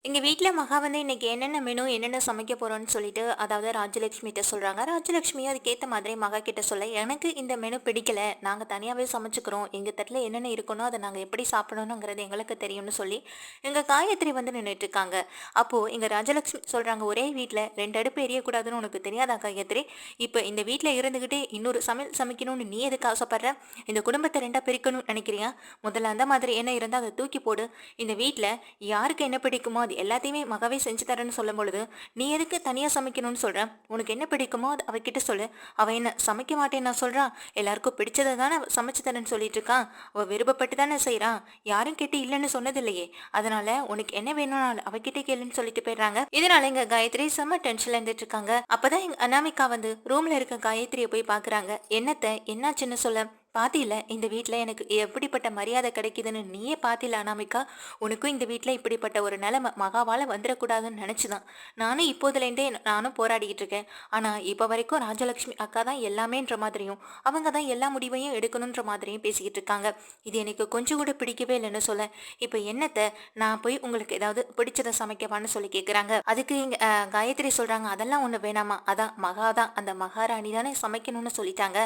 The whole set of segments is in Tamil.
எங்க வீட்ல மகா வந்து இன்னைக்கு என்னென்ன மெனு என்னென்ன சமைக்க போறோம்னு சொல்லிட்டு அதாவது ராஜலட்சுமி கிட்ட சொல்றாங்க. ராஜலட்சுமியும் அதுக்கேத்த மாதிரி மகா கிட்ட சொல்ல, எனக்கு இந்த மெனு பிடிக்கல. நாங்க தனியாவே சமைச்சுக்கிறோம். எங்க தட்டுல என்னென்ன இருக்கணும் அதை நாங்க எப்படி சாப்பிடணுங்கிறது எங்களுக்கு தெரியும்னு சொல்லி எங்க காயத்ரி வந்து நின்னுட்டு இருக்காங்க. அப்போ எங்க ராஜலட்சுமி சொல்றாங்க, ஒரே வீட்ல 2 அடுப்பு எரியக்கூடாதுன்னு உனக்கு தெரியாதா காயத்ரி? இப்ப இந்த வீட்ல இருந்துகிட்டே இன்னொரு சமையல் சமைக்கணும்னு நீ எதுக்கு ஆசைப்படுற? இந்த குடும்பத்தை 2ஆ பிரிக்கணும்னு நினைக்கிறியா? முதல்ல அந்த மாதிரி என்ன இருந்தா அதை தூக்கி போடு. இந்த வீட்ல யாருக்கு என்ன பிடிக்குமோ அது எல்லாத்தையுமே மகாவே செஞ்சு தரேன்னு சொல்லும் பொழுது, நீ எதுக்கு தனியா சமைக்கணும்னு சொல்ற? உனக்கு என்ன பிடிக்குமோ அது அவகிட்ட சொல்லு. அவ என்ன சமைக்க மாட்டேன்னு நான் சொல்றா? எல்லாருக்கும் பிடிச்சதை தானே சமைச்சு தரேன்னு சொல்லிட்டு இருக்கா. அவ விருப்பப்பட்டு தானே செய்றா. யாரும் கேட்டு இல்லைன்னு சொன்னது இல்லையே. அதனால உனக்கு என்ன வேணும்னாலும் அவகிட்ட கேளுன்னு சொல்லிட்டு போயிடுறாங்க. இதனால எங்க காயத்ரி செம்ம டென்ஷன்ல இருந்துட்டு இருக்காங்க. அப்பதான் எங்க அனாமிகா வந்து ரூம்ல இருக்க காயத்ரியை போய் பாக்குறாங்க. என்னத்த என்னாச்சுன்னு சொல்ல, பாத்தியில இந்த வீட்ல எனக்கு எப்படிப்பட்ட மரியாதை கிடைக்குதுன்னு நீயே பாத்தில அனாமிகா. உனக்கும் இந்த வீட்ல இப்படிப்பட்ட ஒரு நிலைமை மகாவால வந்துடக்கூடாதுன்னு நினைச்சுதான் நானும் இப்போதுலேருந்தே நானும் போராடிக்கிட்டு இருக்கேன். ஆனா இப்ப வரைக்கும் ராஜலட்சுமி அக்கா தான் எல்லாமேன்ற மாதிரியும் அவங்க தான் எல்லா முடிவையும் எடுக்கணுன்ற மாதிரியும் பேசிக்கிட்டு இருக்காங்க. இது எனக்கு கொஞ்சம் கூட பிடிக்கவே இல்லைன்னு சொல்ல, இப்ப என்னத்த நான் போய் உங்களுக்கு ஏதாவது பிடிச்சதை சமைக்கவான்னு சொல்லி கேக்குறாங்க. அதுக்கு இங்க காயத்ரி சொல்றாங்க, அதெல்லாம் ஒண்ணு வேணாமா, அதான் மகா தான் அந்த மகாராணி தானே சமைக்கணும்னு சொல்லிட்டாங்க,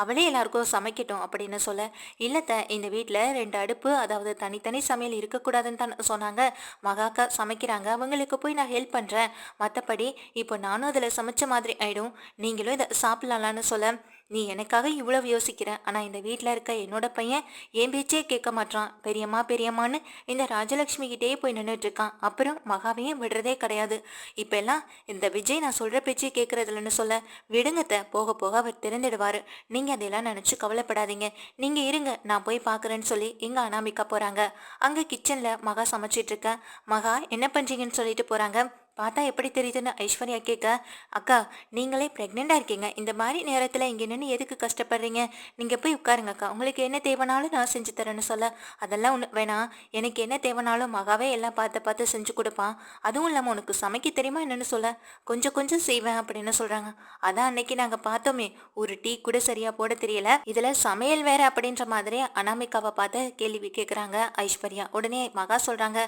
அவளே எல்லாருக்கும் சமைக்கட்டும் அப்படின்னு சொல்ல, இல்லத்த இந்த வீட்ல 2 அடுப்பு அதாவது தனித்தனி சமையல் இருக்கக்கூடாதுன்னு தான் சொன்னாங்க. மகாக்கா சமைக்கிறாங்க, அவங்களுக்கு போய் நான் ஹெல்ப் பண்றேன். மத்தபடி இப்போ நானும் அதுல சமைச்ச மாதிரி ஆயிடும். நீங்களும் இதை சாப்பிடலாம்னு சொல்ல, நீ எனக்காக இவ்வளவு யோசிக்கிற, ஆனா இந்த வீட்ல இருக்க என்னோட பையன் என் பேச்சே கேட்க மாட்டான். பெரியம்மா பெரியம்மான்னு இந்த ராஜலட்சுமி கிட்டேயே போய் நின்றுட்டு இருக்கான். அப்புறம் மகாவையும் விடுறதே கிடையாது. இப்ப எல்லாம் இந்த விஜய் நான் சொல்ற பேச்சே கேட்கறது இல்லைன்னு சொல்ல, விடுங்கத்த போக போக அவர் திறந்துடுவாரு. நீங்க அதெல்லாம் நினைச்சு கவலைப்படாதீங்க. நீங்க இருங்க நான் போய் பாக்குறேன்னு சொல்லி எங்க அனாமிகா போறாங்க. அங்க கிச்சன்ல மகா சமைச்சிட்டு இருக்க. மகா என்ன பண்றீங்கன்னு சொல்லிட்டு போறாங்க. பார்த்தா எப்படி தெரியுதுன்னு ஐஸ்வர்யா கேட்க, அக்கா நீங்களே ப்ரெக்னெண்டா இருக்கீங்க, இந்த மாதிரி நேரத்துல இங்க நின்று எதுக்கு கஷ்டப்படுறீங்க? நீங்க போய் உட்காருங்க அக்கா, உங்களுக்கு என்ன தேவைனாலும் நான் செஞ்சு தரேன்னு சொல்ல, அதெல்லாம் ஒன்று வேணாம், எனக்கு என்ன தேவைனாலும் மகாவே எல்லாம் பார்த்து பார்த்து செஞ்சு கொடுப்பான். அதுவும் இல்லாமல் உனக்கு சமைக்க தெரியுமா என்னன்னு சொல்ல, கொஞ்சம் கொஞ்சம் செய்வேன் அப்படின்னு சொல்றாங்க. அதான் அன்னைக்கு நாங்க பார்த்தோமே, ஒரு டீ கூட சரியா போட தெரியல, இதுல சமையல் வேற அப்படின்ற மாதிரி அனாமிகாவை பார்த்து கேள்வி கேட்குறாங்க ஐஸ்வர்யா. உடனே மகா சொல்றாங்க,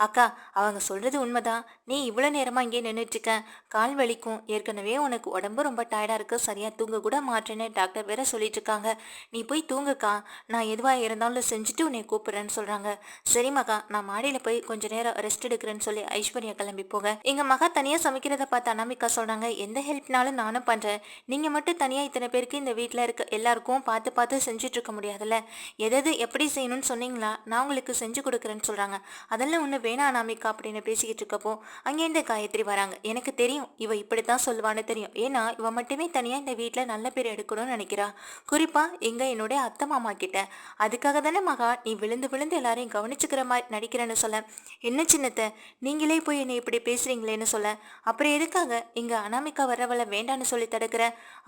அக்கா அவங்க சொல்றது உண்மைதான், நீ இவ்வளோ நேரமா இங்கே நின்றுட்டு இருக்க, கால் வலிக்கும், ஏற்கனவே உனக்கு உடம்பு ரொம்ப டயர்டா இருக்கு, சரியா தூங்க கூட மாட்டேன்னு டாக்டர் வேற சொல்லிட்டு இருக்காங்க. நீ போய் தூங்குக்கா, நான் எதுவாக இருந்தாலும் செஞ்சுட்டு உன்னை கூப்பிடுறேன்னு சொல்றாங்க. சரி மகா, நான் மாடியில போய் கொஞ்ச நேரம் ரெஸ்ட் எடுக்கிறேன்னு சொல்லி ஐஸ்வர்யா கிளம்பி போக, எங்க மகா தனியா சமைக்கிறத பார்த்து அனாமிகா சொல்றாங்க, எந்த ஹெல்ப்னாலும் நானும் பண்றேன், நீங்க மட்டும் தனியா இத்தனை பேருக்கு இந்த வீட்டில் இருக்க எல்லாருக்கும் பார்த்து பார்த்து செஞ்சுட்டு இருக்க முடியாதுல்ல, எது எப்படி செய்யணும்னு சொன்னீங்களா நான் உங்களுக்கு செஞ்சு கொடுக்குறேன்னு சொல்றாங்க. அதெல்லாம் ஒன்று வேணா அனாமிகா அப்படின்னு பேசிக்கிட்டு இருக்கப்போ அங்கேருந்து காயத்ரி வராங்க. எனக்கு தெரியும் இவ இப்படித்தான் சொல்லுவான்னு தெரியும், ஏன்னா இவ மட்டுமே தனியா இந்த வீட்டில் நல்ல பேர் எடுக்கணும்னு நினைக்கிறா, குறிப்பா எங்க என்னுடைய அத்தை மாமா கிட்ட. அதுக்காக தானே மகா நீ விழுந்து விழுந்து எல்லாரையும் கவனிச்சுக்கிற மாதிரி நடிக்கிறேன்னு சொல்ல, என்ன சின்னத்தை நீங்களே போய் என்னை இப்படி பேசுறீங்களேன்னு சொல்ல, அப்புறம் எதுக்காக இங்க அனாமிகா வர்றவளை வேண்டான்னு சொல்லி தடுக்கிற?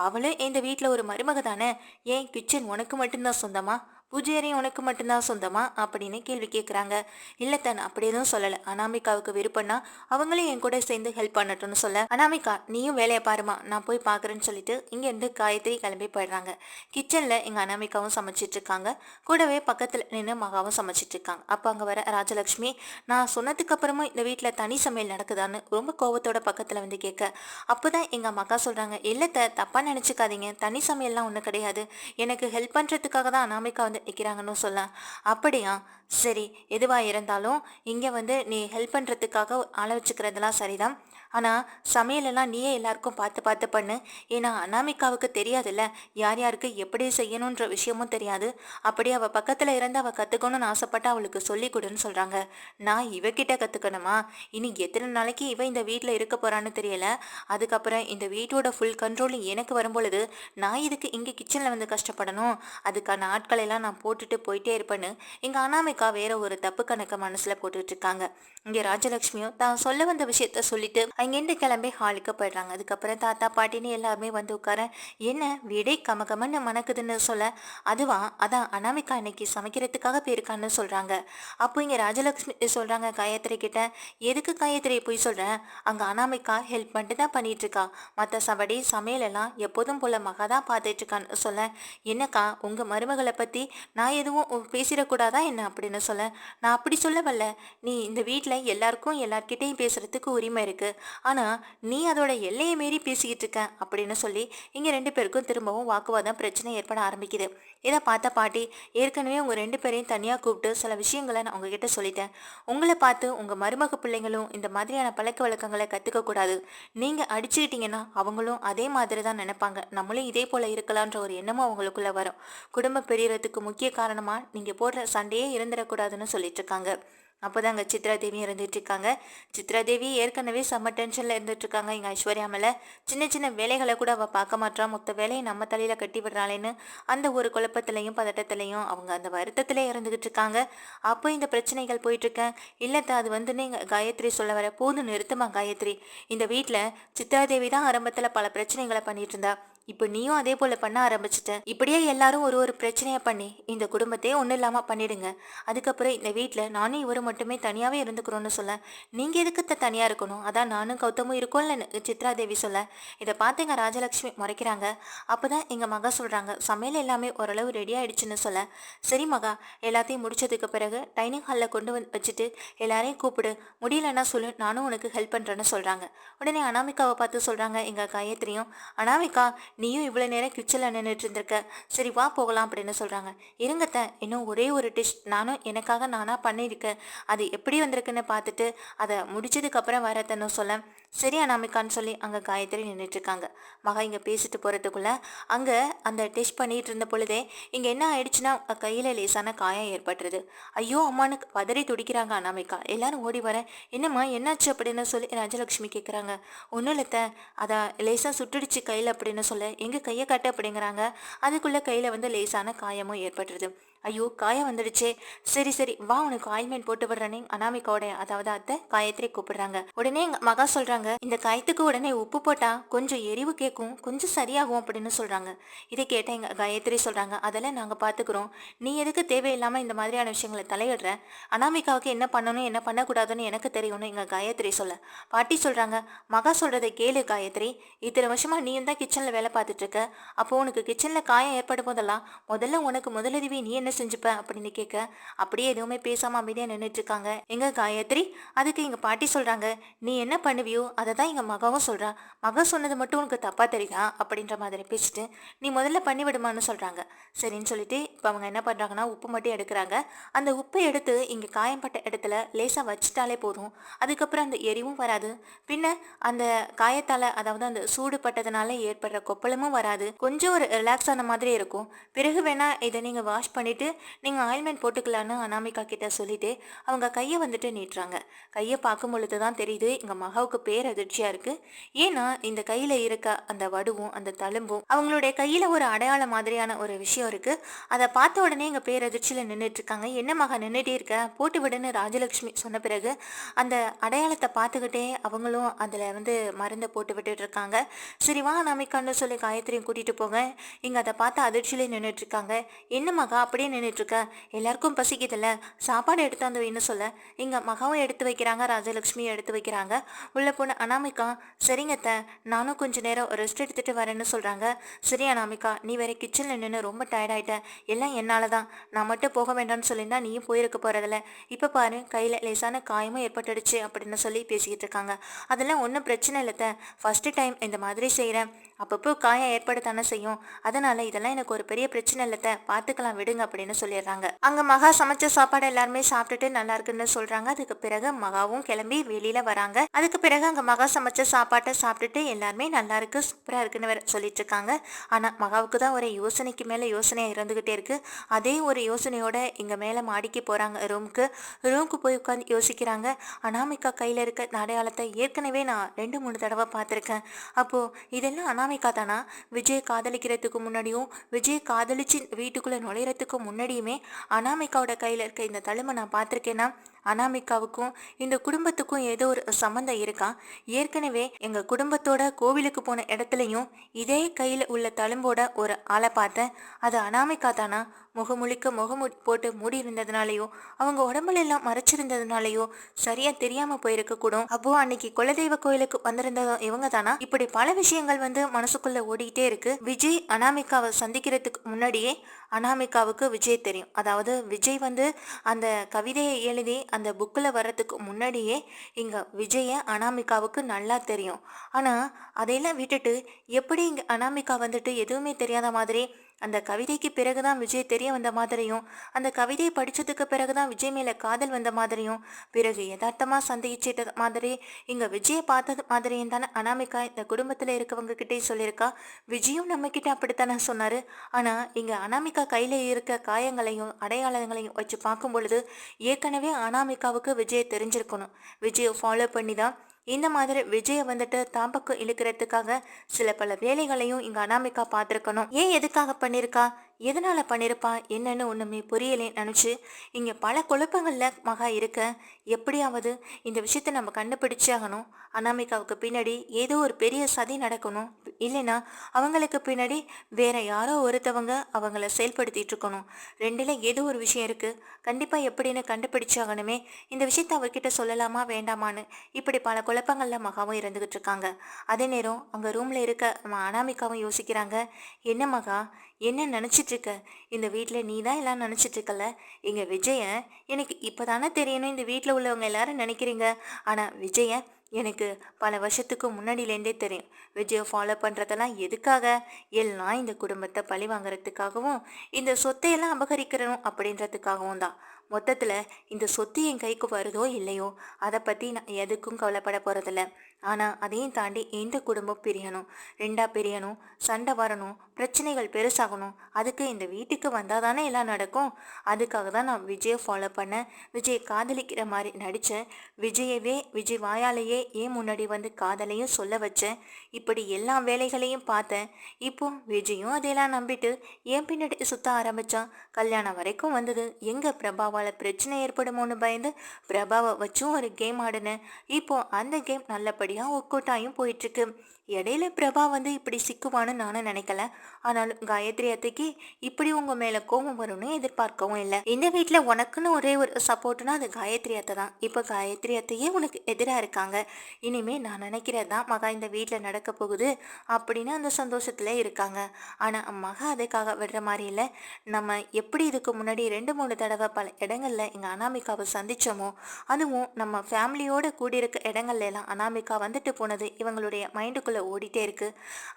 அவளும் இந்த வீட்டில் ஒரு மருமக தானே, ஏன் கிச்சன் உனக்கு மட்டும்தான் சொந்தமா, பூஜை உனக்கு மட்டும்தான் சொந்தமா அப்படின்னு கேள்வி கேட்குறாங்க. இல்லை தான் அப்படி எதுவும் சொல்லலை, அனாமிகாவுக்கு விருப்பம்னா அவங்களும் என் கூட சேர்ந்து ஹெல்ப் பண்ணட்டும்னு சொல்ல, அனாமிகா நீயும் வேலையை பாருமா நான் போய் பார்க்குறேன்னு சொல்லிட்டு இங்கேருந்து காயத்ரி கிளம்பி போயிடுறாங்க. கிச்சனில் எங்கள் அனாமிகாவும் சமைச்சிட்டு இருக்காங்க, கூடவே பக்கத்தில் நின்று மகாவும் சமைச்சிட்டு இருக்காங்க. அப்போ அங்கே வர ராஜலக்ஷ்மி, நான் சொன்னதுக்கு அப்புறமும் இந்த வீட்டில் தனி சமையல் நடக்குதான்னு ரொம்ப கோவத்தோட பக்கத்தில் வந்து கேட்க, அப்போதான் எங்கள் மகா சொல்கிறாங்க, இல்லைத்த தப்பாக நினச்சிக்காதீங்க, தனி சமையல்லாம் ஒன்றும் கிடையாது, எனக்கு ஹெல்ப் பண்ணுறதுக்காக தான் அனாமிகா வந்து நிற்கிறாங்கன்னு சொல்ல, அப்படியா சரி, எதுவாக இருந்தாலும் இங்கே வந்து நீ ஹெல்ப் பண்ணுறதுக்காக ஆள வச்சுக்கிறதெல்லாம் சரிதான், ஆனால் சமையலெல்லாம் நீயே எல்லாருக்கும் பார்த்து பார்த்து பண்ணு, ஏன்னா அனாமிகாவுக்கு தெரியாதுல்ல யார் யாருக்கு எப்படி செய்யணுன்ற விஷயமும் தெரியாது, அப்படி அவள் பக்கத்தில் இருந்து அவள் கற்றுக்கணும்னு ஆசைப்பட்டா அவளுக்கு சொல்லி கொடுன்னு சொல்கிறாங்க. நான் இவகிட்ட கற்றுக்கணுமா? இனி எத்தனை நாளைக்கு இவ இந்த வீட்டில் இருக்க போகிறான்னு தெரியல, அதுக்கப்புறம் இந்த வீட்டோட ஃபுல் கண்ட்ரோல் எனக்கு வரும்பொழுது நான் இதுக்கு இங்கே கிச்சனில் வந்து கஷ்டப்படணும், அதுக்கான ஆட்களை எல்லாம் நான் போட்டுட்டு போயிட்டே இருப்பேன்னு எங்கள் அனாமிகா வேற ஒரு தப்பு கணக்கை மனசில் போட்டுட்டு இருக்காங்க. இங்கே ராஜலட்சுமியும் தான் சொல்ல வந்த விஷயத்த சொல்லிட்டு அங்கேருந்து கிளம்பி ஹாலுக்கு போயிடுறாங்க. அதுக்கப்புறம் தாத்தா பாட்டின்னு எல்லாருமே வந்து உட்கார, என்ன வீடே கமகமன்னு மணக்குதுன்னு சொல்ல, அதுவா அதான் அனாமிகா இன்னைக்கு சமைக்கிறதுக்காக போயிருக்கான்னு சொல்றாங்க. அப்போ இங்கே ராஜலட்சுமி சொல்றாங்க காயத்ரி கிட்ட, எதுக்கு காயத்ரி போய் சொல்றேன், அங்கே அனாமிகா ஹெல்ப் பண்ணிட்டு தான் பண்ணிட்டு இருக்கா, மற்ற சபடி சமையலெல்லாம் எப்போதும் போல மகா தான் பார்த்துட்டு இருக்கான்னு சொல்ல, என்னக்கா உங்க மருமகளை பத்தி நான் எதுவும் பேசிடக்கூடாதா என்ன அப்படின்னு அப்படின்னு சொல்ல, நான் அப்படி சொல்ல வரல. நீ இந்த வீட்டில் எல்லாருக்கும் எல்லார்கிட்டையும் பேசுறதுக்கு உரிமை இருக்கு. ஆனா நீ அதோட எல்லையை மீறி பேசிக்கிட்டு இருக்க அப்படின்னு சொல்லி இங்க 2 பேருக்கும் திரும்பவும் வாக்குவாதம் பிரச்சனை ஏற்பட ஆரம்பிக்குது. இதை பார்த்த பாட்டி, ஏற்கனவே உங்க 2 பேரையும் தனியா கூப்பிட்டு சில விஷயங்களை நான் உங்ககிட்ட சொல்லிட்டேன். உங்களை பார்த்து உங்க மருமக பிள்ளைங்களும் இந்த மாதிரியான பழக்க வழக்கங்களை கத்துக்க கூடாது. நீங்க அடிச்சுக்கிட்டீங்கன்னா அவங்களும் அதே மாதிரி தான் நினைப்பாங்க. நம்மளும் இதே போல இருக்கலான்ற ஒரு எண்ணமும் அவங்களுக்குள்ள வரும். குடும்பம் பிரியறதுக்கு முக்கிய காரணமா நீங்க போடுற சண்டையே இருந்துடக்கூடாதுன்னு சொல்லிட்டு இருக்காங்க. அப்போதாங்க சித்ரா தேவி இருந்துட்டு இருக்காங்க. சித்ரா தேவி ஏற்கனவே செம்ம டென்ஷன்ல இருந்துட்டு இருக்காங்க. இங்க ஐஸ்வர்யா மேல சின்ன சின்ன வேலைகளை கூட அவ பார்க்க மாட்றா. மொத்த வேலையை நம்ம தலையில கட்டி விடுறாளேன்னு அந்த ஒரு குழப்பத்திலையும் பதட்டத்திலையும் அவங்க அந்த வருத்தத்திலே இருந்துகிட்டு இருக்காங்க. அப்போ இந்த பிரச்சனைகள் போயிட்டு இருக்கேன். இல்லத்த அது வந்துன்னு எங்க காயத்ரி சொல்ல வர, போதும் நிறுத்துமா காயத்ரி. இந்த வீட்டில் சித்ரா தேவி தான் ஆரம்பத்தில் பல பிரச்சனைகளை பண்ணிட்டு இருந்தா. இப்போ நீயும் அதே போல பண்ண ஆரம்பிச்சிட்ட. இப்படியே எல்லாரும் ஒரு ஒரு பிரச்சனையை பண்ணி இந்த குடும்பத்தையே ஒன்றும் இல்லாமல் பண்ணிடுங்க. அதுக்கப்புறம் இந்த வீட்டில் நானும் இவரும் மட்டுமே தனியாகவே இருந்துக்கிறோன்னு சொல்ல, நீங்கள் எதுக்கு தனியாக இருக்கணும், அதான் நானும் கௌதமும் இருக்கோம்ல சித்ரா தேவி சொல்ல, இதை பார்த்து எங்கள் ராஜலக்ஷ்மி முறைக்கிறாங்க. அப்போ தான் எங்கள் மகா சொல்கிறாங்க, சமையல் எல்லாமே ஓரளவு ரெடி ஆயிடுச்சுன்னு சொல்ல, சரி மகா, எல்லாத்தையும் முடிச்சதுக்கு பிறகு டைனிங் ஹாலில் கொண்டு வச்சுட்டு எல்லாரையும் கூப்பிடு, முடியலன்னா சொல்லு, நானும் உனக்கு ஹெல்ப் பண்ணுறேன்னு சொல்கிறாங்க. உடனே அனாமிகாவை பார்த்து சொல்கிறாங்க எங்கள் காயத்ரியும், அனாமிகா நீயும் இவ்வளோ நேரம் கிச்சனில் நின்றுட்டு இருந்திருக்க, சரி வா போகலாம் அப்படின்னு சொல்கிறாங்க. இருங்கத்த, இன்னும் ஒரே ஒரு டிஷ் நானும் எனக்காக நானாக பண்ணியிருக்கேன், அது எப்படி வந்திருக்குன்னு பார்த்துட்டு அதை முடிச்சதுக்கப்புறம் வரத்தன்னு சொல்ல, சரி அனாமிகான்னு சொல்லி அங்கே காயத்ரி நின்றுட்டுருக்காங்க. மகா இங்கே பேசிட்டு போகிறதுக்குள்ளே அங்கே அந்த டெஸ்ட் பண்ணிகிட்டு இருந்த பொழுதே இங்கே என்ன ஆயிடுச்சுன்னா கையில் லேசான காயம் ஏற்பட்டுருது. ஐயோ அம்மானு பதறி துடிக்கிறாங்க அனாமிகா. எல்லாரும் ஓடி வரேன், என்னம்மா என்னாச்சு அப்படின்னு சொல்லி ராஜலக்ஷ்மி கேட்குறாங்க. ஒன்றும் இல்லத்த, அதை லேசாக சுட்டுடுச்சு கையில் அப்படின்னு சொல்ல, எங்கே கையை காட்டு அப்படிங்கிறாங்க. அதுக்குள்ளே கையில் வந்து லேசான காயமும் ஏற்பட்டுருது. ஐயோ காயம் வந்துடுச்சே, சரி சரி வா உனக்கு ஆயில்மெண்ட் போட்டு விடுறேன்னு அனாமிகாவோட அதாவது அத்தை காயத்ரி கூப்பிடுறாங்க. உடனே எங்க மகா சொல்றாங்க, இந்த காயத்துக்கு உடனே உப்பு போட்டா கொஞ்சம் எரிவு கேட்கும், கொஞ்சம் சரியாகும் அப்படின்னு சொல்றாங்க. இதை கேட்ட எங்க காயத்ரி சொல்றாங்க, அதெல்லாம் நாங்க பாத்துக்கிறோம், நீ எதுக்கு தேவையில்லாம இந்த மாதிரியான விஷயங்களை தலையிடுற, அனாமிகாவுக்கு என்ன பண்ணணும் என்ன பண்ணக்கூடாதுன்னு எனக்கு தெரியும்னு எங்க காயத்ரி சொல்ல, பாட்டி சொல்றாங்க, மகா சொல்றதை கேளு காயத்ரி, இத்தனை வருஷமா நீயும் தான் கிச்சன்ல வேலை பார்த்துட்டு இருக்க, அப்போ உனக்கு கிச்சன்ல காயம் ஏற்படும் போதெல்லாம் முதல்ல உனக்கு முதலுதவி நீ என்ன செஞ்சுப்ப அப்படின்னு கேட்க, அப்படியே எதுவுமே பேசாம அமைதியா நின்றுட்டு இருக்காங்க எங்க காயத்ரி. அதுக்கு எங்க பாட்டி சொல்றாங்க, நீ என்ன பண்ணுவியோ அதை தான் எங்க மகாவும் சொல்றா, மகா சொன்னது மட்டும் உனக்கு தப்பா தெரியுதா அப்படின்ற மாதிரி பேசிட்டு நீ முதல்ல பண்ணி விடுமான்னு சொல்றாங்க. சரின்னு சொல்லிட்டு இப்போ அவங்க என்ன பண்றாங்கன்னா உப்பு மட்டும் எடுக்கிறாங்க. அந்த உப்பை எடுத்து இங்க காயம்பட்ட இடத்துல லேசா வச்சுட்டாலே போதும், அதுக்கப்புறம் அந்த எரிவும் வராது, பின்ன அந்த காயத்தால அதாவது அந்த சூடு பட்டதுனால ஏற்படுற கொப்பளமும் வராது, கொஞ்சம் ஒரு ரிலாக்ஸ் ஆன மாதிரி இருக்கும். பிறகு வேணா இதை நீங்க வாஷ் பண்ணிட்டு நீங்க ஆயில்மெண்ட் போட்டுக்கலான்னு அனாமிகா கிட்ட சொல்லிட்டு அவங்க கையை வந்துட்டு நீட்டுறாங்க. கையை பார்க்கும் பொழுது தான் தெரியுது எங்க மகாவுக்கு பேர் அதிர்ச்சியா இருக்கு. ஏன்னா இந்த கையில இருக்க அந்த வடுவும் அந்த தழும்பும் அவங்களுடைய கையில ஒரு அடையாளம் மாதிரியான ஒரு விஷயம் இருக்கு. அதை பார்த்த உடனே எங்க பேர் அதிர்ச்சியில நின்றுட்டு இருக்காங்க. என்ன மகா நின்றுட்டே இருக்க, போட்டு விடுன்னு ராஜலட்சுமி சொன்ன பிறகு அந்த அடையாளத்தை பார்த்துக்கிட்டே அவங்களும் அதுல வந்து மருந்தை போட்டு விட்டுட்டு இருக்காங்க. சரி வா அனாமிகான்னு சொல்லி காயத்ரியும் கூட்டிட்டு போங்க. இங்க அதை பார்த்து அதிர்ச்சியிலே நின்றுட்டு இருக்காங்க. என்ன மகா அப்படியே நின்றுட்டு இருக்க, எல்லாருக்கும் பசிக்குதுல்ல, சாப்பாடு எடுத்தாந்து வைன்னு சொல்ல இங்க மகாவும் எடுத்து வைக்கிறாங்க, ராஜலட்சுமியும் எடுத்து வைக்கிறாங்க. உள்ள போன அனாமிகா, சரிங்கத்த நானும் கொஞ்ச நேரம் ரெஸ்ட் எடுத்துட்டு வரேன்னு சொல்றாங்க. சரி அனாமிகா, நீ வேற கிச்சன்ல நின்று ரொம்ப டயர்டாயிட்ட, எல்லாம் என்னால தான், நான் மட்டும் போக வேண்டாம்னு சொல்லியிருந்தா நீயும் போயிருக்க போறதில்ல, இப்ப பாரு கையில லேசான காயமும் ஏற்பட்டுடுச்சு அப்படின்னு சொல்லி பேசிக்கிட்டு இருக்காங்க. அதெல்லாம் ஒன்றும் பிரச்சனை இல்லத்த, ஃபர்ஸ்ட் டைம் இந்த மாதிரி செய்கிறேன், அப்பப்போ காயம் ஏற்படத்தானே செய்யும், அதனால இதெல்லாம் எனக்கு ஒரு பெரிய பிரச்சனை இல்லத்த, பார்த்துக்கலாம் விடுங்க அப்படின்னு சொல்லிடுறாங்க. அங்க மகா சமைச்ச சாப்பாடு எல்லாருமே சாப்பிட்டுட்டு நல்லா இருக்குன்னு சொல்றாங்க. அதுக்கு பிறகு மகாவும் கிளம்பி வெளியில வராங்க. அதுக்கு பிறகு அங்க மகா சமைச்ச சாப்பாட்டை சாப்பிட்டுட்டு எல்லாருமே நல்லா இருக்கு சூப்பரா இருக்குன்னு வேற சொல்லிட்டு இருக்காங்க. ஆனா மகாவுக்கு தான் ஒரு யோசனைக்கு மேல யோசனையா இருந்துகிட்டே இருக்கு. அதே ஒரு யோசனையோட இங்க மேல மாடிக்கு போறாங்க ரூமுக்கு போய் உட்காந்து யோசிக்கிறாங்க. அனாமிகா கையில இருக்க அடையாளத்தை ஏற்கனவே நான் 2-3 தடவை பார்த்துருக்கேன். அப்போ இதெல்லாம் அனாமிகா தானா? விஜய் காதலிக்கிறதுக்கு முன்னாடியும் விஜய் காதலிச்சு வீட்டுக்குள்ள நுழையறதுக்கு முன்னாடியுமே அனாமிகாவோட கையில இருக்க இந்த தழும்பை நான் பார்த்துருக்கேன்னா அனாமிகாவுக்கும் இந்த குடும்பத்துக்கும் ஏதோ ஒரு சம்மந்தம் இருக்கா? ஏற்கனவே எங்க குடும்பத்தோட கோவிலுக்கு போன இடத்துலையும் இதே கையில உள்ள தழும்போட ஒரு ஆளை பார்த்தேன். அது அனாமிகா தானா? முகமுழிக்க போட்டு மூடி இருந்ததுனாலயோ அவங்க உடம்புல எல்லாம் மறைச்சிருந்ததுனாலயோ சரியா தெரியாம போயிருக்க கூடும். அப்போ அன்னைக்கு குலதெய்வ கோயிலுக்கு வந்திருந்ததும் இவங்க தானா? இப்படி பல விஷயங்கள் வந்து மனசுக்குள்ள ஓடிக்கிட்டே இருக்கு. விஜய் அனாமிகாவை சந்திக்கிறதுக்கு முன்னாடியே அனாமிகாவுக்கு விஜய் தெரியும். அதாவது விஜய் வந்து அந்த கவிதையை எழுதி அந்த புக்கில் வர்றதுக்கு முன்னாடியே இங்கே விஜய அனாமிகாவுக்கு நல்லா தெரியும். ஆனால் அதையெல்லாம் விட்டுட்டு எப்படி இங்கே அனாமிகா வந்துட்டு எதுவுமே தெரியாத மாதிரி அந்த கவிதைக்கு பிறகுதான் விஜய் தெரிய வந்த மாதிரியும், அந்த கவிதையை படிச்சதுக்கு பிறகுதான் விஜய் மேல காதல் வந்த மாதிரியும், பிறகு யதார்த்தமா சந்திச்சிட்ட மாதிரி இங்க விஜயை பார்த்தது மாதிரியும் தானே அனாமிகா இந்த குடும்பத்துல இருக்கவங்க கிட்டே சொல்லியிருக்கா. விஜயும் நம்ம கிட்ட அப்படித்தானே சொன்னாரு. ஆனா இங்க அனாமிகா கையில இருக்க காயங்களையும் அடையாளங்களையும் வச்சு பார்க்கும் பொழுது ஏற்கனவே அனாமிகாவுக்கு விஜயை தெரிஞ்சிருக்கணும். விஜயை ஃபாலோ பண்ணி தான் இந்த மாதிரி விஜயை வந்துட்டு தாம்பக்கம் இழுக்கிறதுக்காக சில பல வேலைகளையும் இங்க அனாமிகா பார்த்துருக்கணும். ஏன் எதுக்காக பண்ணியிருக்கா, எதனால பண்ணியிருப்பா என்னன்னு ஒண்ணுமே புரியலே நினைச்சு இங்க பல குழப்பங்கள்ல மகா இருக்க. எப்படியாவது இந்த விஷயத்த நம்ம கண்டுபிடிச்சே ஆகணும். அனாமிகாவுக்கு பின்னாடி ஏதோ ஒரு பெரிய சதி நடக்கணும். இல்லைன்னா அவங்களுக்கு பின்னாடி வேற யாரோ ஒருத்தவங்க அவங்கள செயல்படுத்திட்டு இருக்கணும். ரெண்டுல ஏதோ ஒரு விஷயம் இருக்கு. கண்டிப்பா எப்படின்னு கண்டுபிடிச்சாகணுமே. இந்த விஷயத்த அவர்கிட்ட சொல்லலாமா வேண்டாமான்னு இப்படி பல குழப்பங்கள்ல மகாவும் இருந்துகிட்டு இருக்காங்க. அதே நேரம் அங்க ரூம்ல இருக்க அனாமிகாவும் யோசிக்கிறாங்க. என்ன மகா, என்ன நினைச்சிட்டு இருக்க? இந்த வீட்டுல நீ தான் எல்லாம் நினைச்சிட்டு இருக்கல. எங்க விஜய எனக்கு இப்பதானே தெரியணும் இந்த வீட்டுல உள்ளவங்க எல்லாரும் நினைக்கிறீங்க. ஆனா விஜய எனக்கு பல வருஷத்துக்கு முன்னாடியிலேருந்தே தெரியும். விஜயை ஃபாலோ பண்ணுறதெல்லாம் எதுக்காக? எல்லாம் இந்த குடும்பத்தை பழி வாங்குறதுக்காகவும் இந்த சொத்தையெல்லாம் அபகரிக்கிறணும் அப்படின்றதுக்காகவும் தான். மொத்தத்தில் இந்த சொத்து என் கைக்கு வருதோ இல்லையோ அதை பற்றி நான் எதுக்கும் கவலைப்பட போகிறதில்ல. ஆனால் அதையும் தாண்டி இந்த குடும்பம் பிரியணும், ரெண்டாக பிரியணும், சண்டை வரணும், பிரச்சனைகள் பெருசாகணும். அதுக்கு இந்த வீட்டுக்கு வந்தால் தானே எல்லாம் நடக்கும். அதுக்காக தான் நான் விஜயை ஃபாலோ பண்ணேன், விஜயை காதலிக்கிற மாதிரி நடித்தேன், விஜய் வாயாலேயே ஏன் முன்னாடி வந்து காதலையும் சொல்ல வச்சேன். இப்படி எல்லா வேலைகளையும் பார்த்தேன். இப்போ விஜயும் அதையெல்லாம் நம்பிட்டு ஏன் பின்னாடி சுத்த ஆரம்பித்தான். கல்யாணம் வரைக்கும் வந்தது. எங்கே பிரபாவால் பிரச்சனை ஏற்படுமோன்னு பயந்து பிரபாவை வச்சும் ஒரு கேம் ஆடினேன். இப்போ அந்த கேம் நல்லபடியாக ஒர்க் அவுட் ஆகியும் போயிட்டுருக்கு. இடையில பிரபா வந்து இப்படி சிக்குவான்னு நானும் நினைக்கல. ஆனாலும் காயத்ரி அத்தைக்கு இப்படி உங்க மேல கோபம் வரும்னு எதிர்பார்க்கவும் இல்லை. இந்த வீட்டுல உனக்குன்னு ஒரே ஒரு சப்போர்ட்னா அது காயத்ரி அத்தை தான். இப்ப காயத்ரி அத்தையே உனக்கு எதிராக இருக்காங்க. இனிமே நான் நினைக்கிறது தான் மகா இந்த வீட்டுல நடக்க போகுது அப்படின்னு அந்த சந்தோஷத்துல இருக்காங்க. ஆனா மகா அதுக்காக விடுற மாதிரி இல்லை. நம்ம எப்படி இதுக்கு முன்னாடி 2-3 தடவை பல இடங்கள்ல எங்க அனாமிகாவை சந்திச்சோமோ, அதுவும் நம்ம ஃபேமிலியோட கூடியிருக்க இடங்கள்ல எல்லாம் அனாமிகா வந்துட்டு போனது இவங்களுடைய மைண்டுக்குள்ள ஓடிட்டே இருக்கு.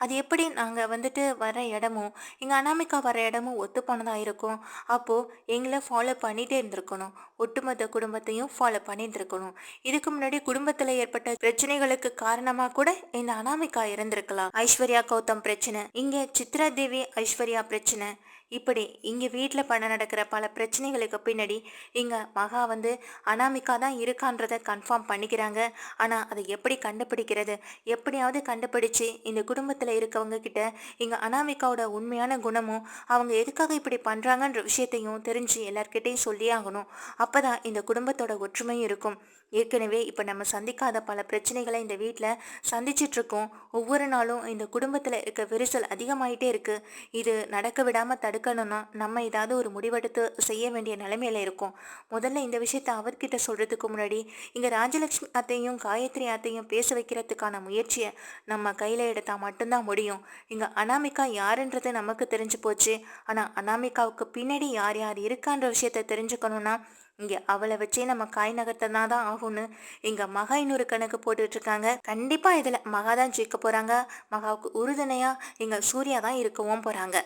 அது எப்படி நாங்க வந்துட்டு வர இடமும் எங்க அனாமிகா வர இடமும் ஒத்து போனதா இருக்கும். அப்போ எங்களை ஃபாலோ பண்ணிட்டே இருந்திருக்கணும். ஒட்டுமொத்த குடும்பத்தையும் ஃபாலோ பண்ணிட்டு இருக்கணும். இதுக்கு முன்னாடி குடும்பத்துல ஏற்பட்ட பிரச்சனைகளுக்கு காரணமா கூட இந்த அனாமிகா இருந்திருக்கலாம். ஐஸ்வர்யா கௌதம் பிரச்சனை, இங்க சித்ரா தேவி ஐஸ்வர்யா பிரச்சனை, இப்படி இங்கே வீட்டில் நடக்கிற பல பிரச்சனைகளுக்கு பின்னாடி இங்கே மகா வந்து அனாமிகா தான் இருக்கான்றதை கன்ஃபார்ம் பண்ணிக்கிறாங்க. ஆனால் அதை எப்படி கண்டுபிடிக்கிறது? எப்படியாவது கண்டுபிடிச்சு இந்த குடும்பத்தில் இருக்கவங்க கிட்ட இங்கே அனாமிகாவோட உண்மையான குணமும் அவங்க எதுக்காக இப்படி பண்ணுறாங்கன்ற விஷயத்தையும் தெரிஞ்சு எல்லார்கிட்டையும் சொல்லியே ஆகணும். அப்போ தான் இந்த குடும்பத்தோட ஒற்றுமையும் இருக்கும். ஏற்கனவே இப்போ நம்ம சந்திக்காத பல பிரச்சனைகளை இந்த வீட்டில் சந்திச்சிட்ருக்கோம். ஒவ்வொரு நாளும் இந்த குடும்பத்தில் இருக்க விரிசல் அதிகமாயிட்டே இருக்குது. இது நடக்க விடாமல் தடுக்கணும்னா நம்ம ஏதாவது ஒரு முடிவெடுத்து செய்ய வேண்டிய நிலைமையில இருக்கும். முதல்ல இந்த விஷயத்தை அவர்கிட்ட சொல்கிறதுக்கு முன்னாடி இங்கே ராஜலட்சுமி அத்தையும் காயத்ரி அத்தையும் பேச வைக்கிறதுக்கான முயற்சியை நம்ம கையில் எடுத்தால் மட்டும்தான் முடியும். இங்கே அனாமிகா யாருன்றது நமக்கு தெரிஞ்சு போச்சு. ஆனால் அனாமிகாவுக்கு பின்னாடி யார் யார் இருக்கான்ற விஷயத்த தெரிஞ்சுக்கணும்னா இங்கே அவளை வச்சே நம்ம காய் நகர்த்தனா தான் ஆகும்னு இங்கே மகா இன்னொரு கணக்கு போட்டுட்டு இருக்காங்க. கண்டிப்பாக இதில் மகா தான் ஜெயிக்க போகிறாங்க. மகாவுக்கு உறுதுணையாக இங்கே சூர்யா தான் இருக்கவும் போகிறாங்க.